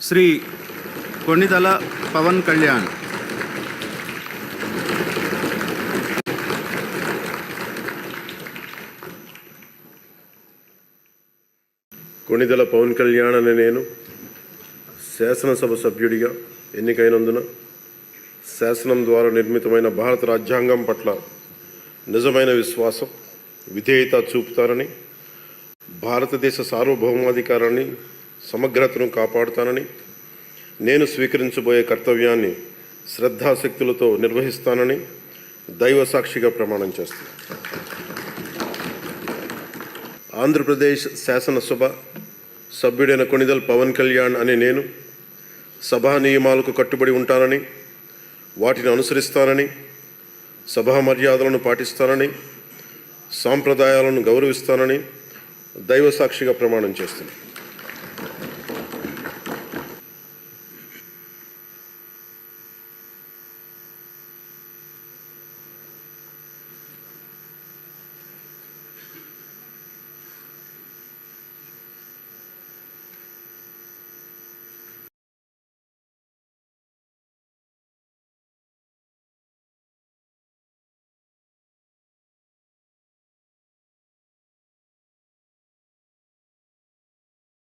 శ్రీ కొణిదల పవన్ కళ్యాణ్. కొణిదల పవన్ కళ్యాణ్ అనే నేను శాసనసభ సభ్యుడిగా ఎన్నికైనందున శాసనం ద్వారా నిర్మితమైన భారత రాజ్యాంగం పట్ల నిజమైన విశ్వాసం, విధేయత చూపుతానని, భారతదేశ సార్వభౌమాధికారాన్ని, సమగ్రతను కాపాడుతానని, నేను స్వీకరించబోయే కర్తవ్యాన్ని శ్రద్ధాశక్తులతో నిర్వహిస్తానని దైవ సాక్షిగా ప్రమాణం చేస్తాను. ఆంధ్రప్రదేశ్ శాసనసభ సభ్యుడైన కొణిదల్ పవన్ కళ్యాణ్ అనే నేను సభా నియమాలకు కట్టుబడి ఉంటానని, వాటిని అనుసరిస్తానని, సభా మర్యాదలను పాటిస్తానని, సాంప్రదాయాలను గౌరవిస్తానని దైవ సాక్షిగా ప్రమాణం చేస్తున్నాను.